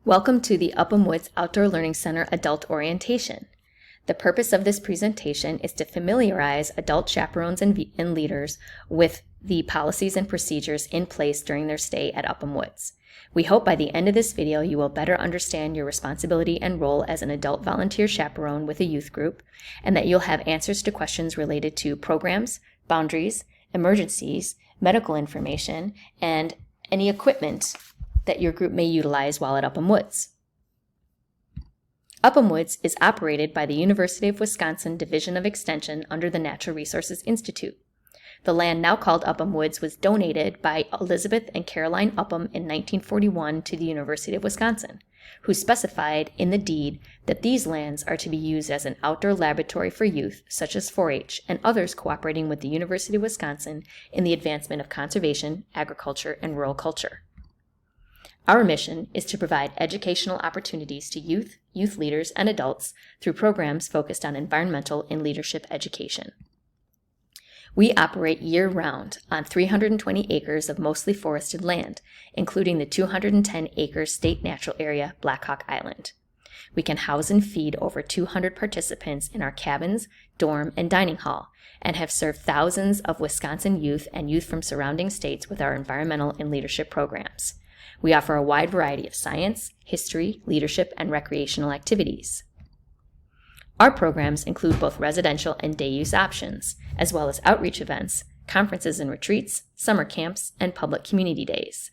Welcome to the Upham Woods Outdoor Learning Center Adult Orientation. The purpose of this presentation is to familiarize adult chaperones and leaders with the policies and procedures in place during their stay at Upham Woods. We hope by the end of this video you will better understand your responsibility and role as an adult volunteer chaperone with a youth group, and that you'll have answers to questions related to programs, boundaries, emergencies, medical information, and any equipment that your group may utilize while at Upham Woods. Upham Woods is operated by the University of Wisconsin Division of Extension under the Natural Resources Institute. The land now called Upham Woods was donated by Elizabeth and Caroline Upham in 1941 to the University of Wisconsin, who specified in the deed that these lands are to be used as an outdoor laboratory for youth, such as 4-H and others cooperating with the University of Wisconsin in the advancement of conservation, agriculture, and rural culture. Our mission is to provide educational opportunities to youth leaders, and adults through programs focused on environmental and leadership education. We operate year-round on 320 acres of mostly forested land, including the 210-acre state natural area, Black Hawk Island. We can house and feed over 200 participants in our cabins, dorm, and dining hall, and have served thousands of Wisconsin youth and youth from surrounding states with our environmental and leadership programs. We offer a wide variety of science, history, leadership, and recreational activities. Our programs include both residential and day use options, as well as outreach events, conferences and retreats, summer camps, and public community days.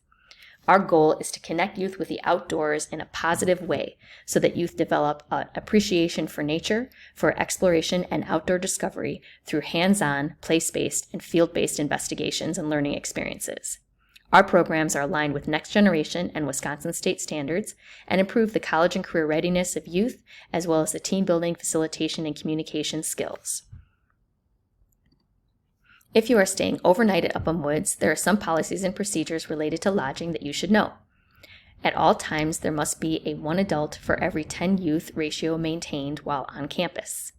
Our goal is to connect youth with the outdoors in a positive way so that youth develop an appreciation for nature, for exploration and outdoor discovery through hands-on, place-based, and field-based investigations and learning experiences. Our programs are aligned with next generation and Wisconsin state standards and improve the college and career readiness of youth, as well as the team building, facilitation, and communication skills. If you are staying overnight at Upham Woods, there are some policies and procedures related to lodging that you should know. At all times, there must be a 1 adult for every 10 youth ratio maintained while on campus.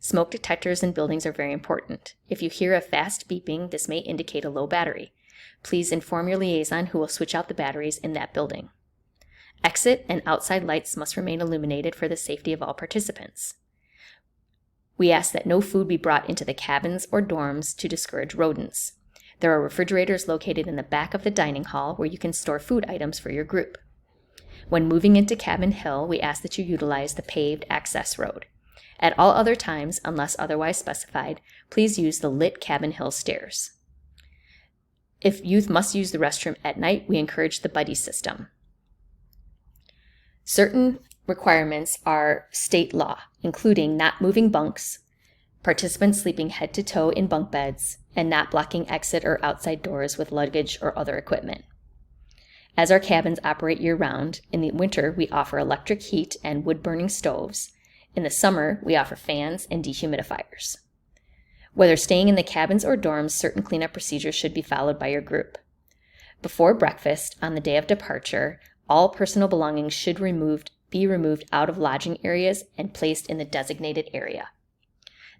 Smoke detectors in buildings are very important. If you hear a fast beeping, this may indicate a low battery. Please inform your liaison who will switch out the batteries in that building. Exit and outside lights must remain illuminated for the safety of all participants. We ask that no food be brought into the cabins or dorms to discourage rodents. There are refrigerators located in the back of the dining hall where you can store food items for your group. When moving into Cabin Hill, we ask that you utilize the paved access road. At all other times, unless otherwise specified, please use the lit Cabin Hill stairs. If youth must use the restroom at night, we encourage the buddy system. Certain requirements are state law, including not moving bunks, participants sleeping head to toe in bunk beds, and not blocking exit or outside doors with luggage or other equipment. As our cabins operate year-round, in the winter we offer electric heat and wood-burning stoves. In the summer, we offer fans and dehumidifiers. Whether staying in the cabins or dorms, certain cleanup procedures should be followed by your group. Before breakfast, on the day of departure, all personal belongings should be removed out of lodging areas and placed in the designated area.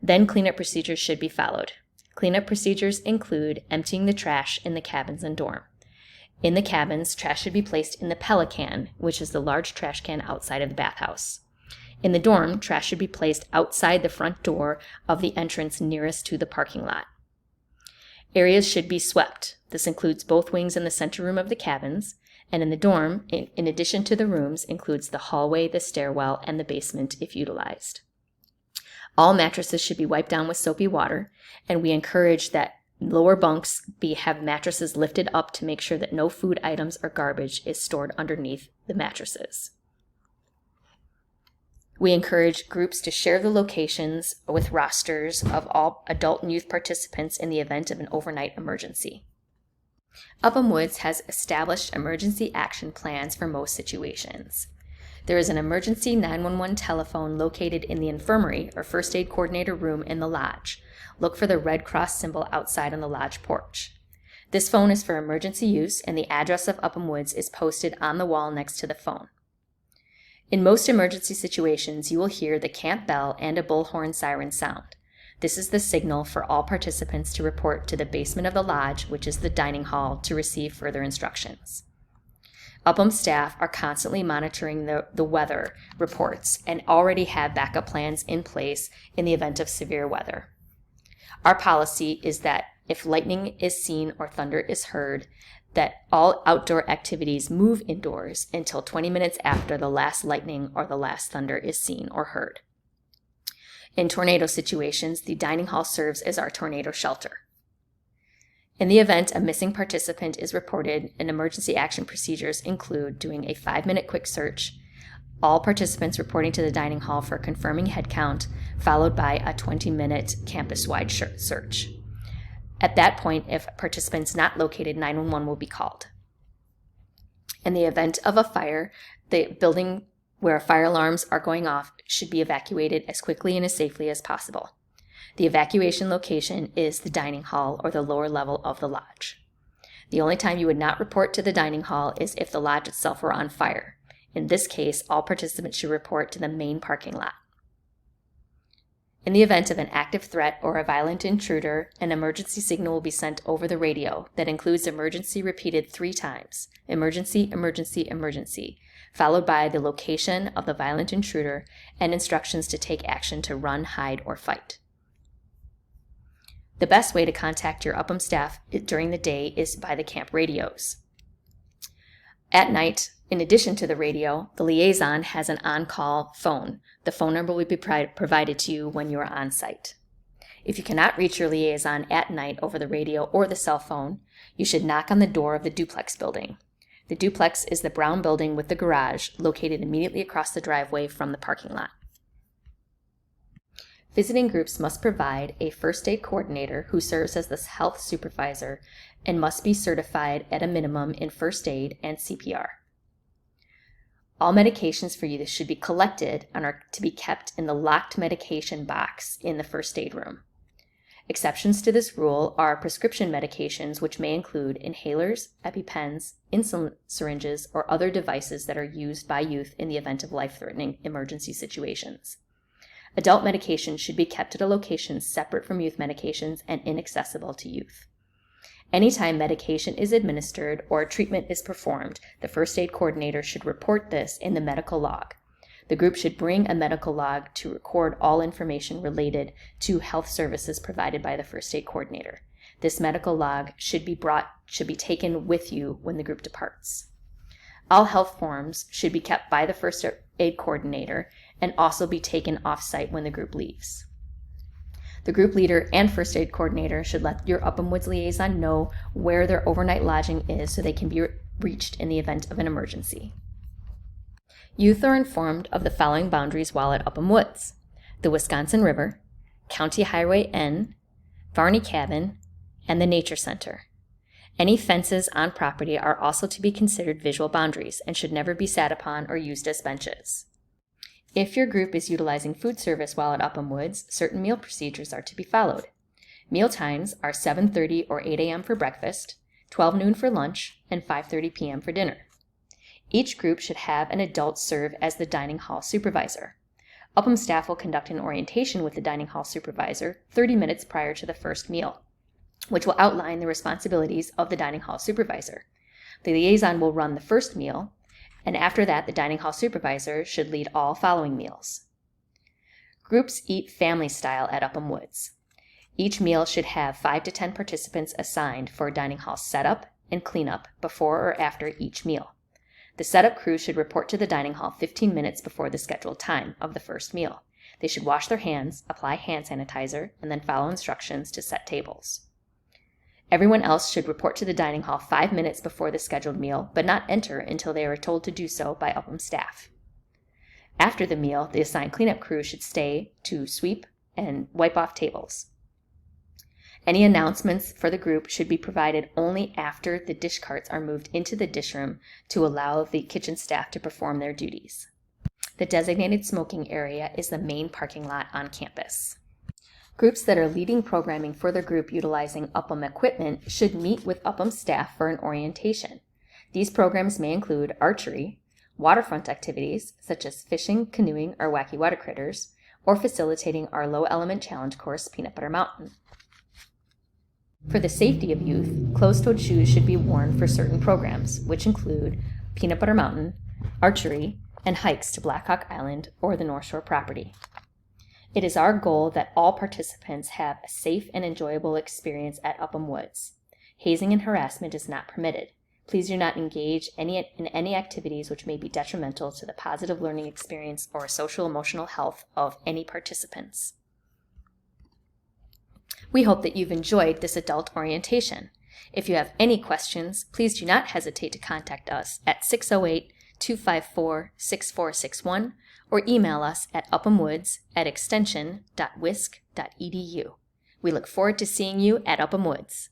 Then cleanup procedures should be followed. Cleanup procedures include emptying the trash in the cabins and dorm. In the cabins, trash should be placed in the Pelican, which is the large trash can outside of the bathhouse. In the dorm, trash should be placed outside the front door of the entrance nearest to the parking lot. Areas should be swept. This includes both wings and the center room of the cabins, and in the dorm, in addition to the rooms, includes the hallway, the stairwell, and the basement if utilized. All mattresses should be wiped down with soapy water, and we encourage that lower bunks have mattresses lifted up to make sure that no food items or garbage is stored underneath the mattresses. We encourage groups to share the locations with rosters of all adult and youth participants in the event of an overnight emergency. Upham Woods has established emergency action plans for most situations. There is an emergency 911 telephone located in the infirmary or first aid coordinator room in the lodge. Look for the Red Cross symbol outside on the lodge porch. This phone is for emergency use, and the address of Upham Woods is posted on the wall next to the phone. In most emergency situations, you will hear the camp bell and a bullhorn siren sound. This is the signal for all participants to report to the basement of the lodge, which is the dining hall, to receive further instructions. Upham staff are constantly monitoring the weather reports and already have backup plans in place in the event of severe weather. Our policy is that if lightning is seen or thunder is heard, that all outdoor activities move indoors until 20 minutes after the last lightning or the last thunder is seen or heard. In tornado situations, the dining hall serves as our tornado shelter. In the event a missing participant is reported, and emergency action procedures include doing a 5-minute quick search, all participants reporting to the dining hall for confirming head count, followed by a 20-minute campus-wide search. At that point, if participants not located, 911 will be called. In the event of a fire, the building where fire alarms are going off should be evacuated as quickly and as safely as possible. The evacuation location is the dining hall or the lower level of the lodge. The only time you would not report to the dining hall is if the lodge itself were on fire. In this case, all participants should report to the main parking lot. In the event of an active threat or a violent intruder, an emergency signal will be sent over the radio that includes emergency repeated 3 times, emergency, emergency, emergency, followed by the location of the violent intruder and instructions to take action to run, hide, or fight. The best way to contact your Upham staff during the day is by the camp radios. At night, in addition to the radio, the liaison has an on-call phone. The phone number will be provided to you when you are on site. If you cannot reach your liaison at night over the radio or the cell phone, you should knock on the door of the duplex building. The duplex is the brown building with the garage located immediately across the driveway from the parking lot. Visiting groups must provide a first aid coordinator who serves as the health supervisor and must be certified at a minimum in first aid and CPR. All medications for use should be collected and are to be kept in the locked medication box in the first aid room. Exceptions to this rule are prescription medications, which may include inhalers, EpiPens, insulin syringes, or other devices that are used by youth in the event of life-threatening emergency situations. Adult medications should be kept at a location separate from youth medications and inaccessible to youth. Anytime medication is administered or treatment is performed, the first aid coordinator should report this in the medical log. The group should bring a medical log to record all information related to health services provided by the first aid coordinator. This medical log should be taken with you when the group departs. All health forms should be kept by the first aid coordinator and also be taken off-site when the group leaves. The group leader and first aid coordinator should let your Upham Woods liaison know where their overnight lodging is so they can be reached in the event of an emergency. Youth are informed of the following boundaries while at Upham Woods: the Wisconsin River, County Highway N, Varney Cabin, and the Nature Center. Any fences on property are also to be considered visual boundaries and should never be sat upon or used as benches. If your group is utilizing food service while at Upham Woods, certain meal procedures are to be followed. Meal times are 7:30 or 8 a.m. for breakfast, 12 noon for lunch, and 5:30 p.m. for dinner. Each group should have an adult serve as the dining hall supervisor. Upham staff will conduct an orientation with the dining hall supervisor 30 minutes prior to the first meal, which will outline the responsibilities of the dining hall supervisor. The liaison will run the first meal, and after that, the dining hall supervisor should lead all following meals. Groups eat family style at Upham Woods. Each meal should have 5 to 10 participants assigned for dining hall setup and cleanup before or after each meal. The setup crew should report to the dining hall 15 minutes before the scheduled time of the first meal. They should wash their hands, apply hand sanitizer, and then follow instructions to set tables. Everyone else should report to the dining hall 5 minutes before the scheduled meal, but not enter until they are told to do so by Upham staff. After the meal, the assigned cleanup crew should stay to sweep and wipe off tables. Any announcements for the group should be provided only after the dish carts are moved into the dish room to allow the kitchen staff to perform their duties. The designated smoking area is the main parking lot on campus. Groups that are leading programming for their group utilizing Upham equipment should meet with Upham staff for an orientation. These programs may include archery, waterfront activities such as fishing, canoeing, or wacky water critters, or facilitating our low element challenge course, Peanut Butter Mountain. For the safety of youth, closed-toed shoes should be worn for certain programs, which include Peanut Butter Mountain, archery, and hikes to Black Hawk Island or the North Shore property. It is our goal that all participants have a safe and enjoyable experience at Upham Woods. Hazing and harassment is not permitted. Please do not engage in any activities which may be detrimental to the positive learning experience or social-emotional health of any participants. We hope that you've enjoyed this adult orientation. If you have any questions, please do not hesitate to contact us at 608-254-6461 or email us at uphamwoods@extension.wisc.edu. We look forward to seeing you at Upham Woods.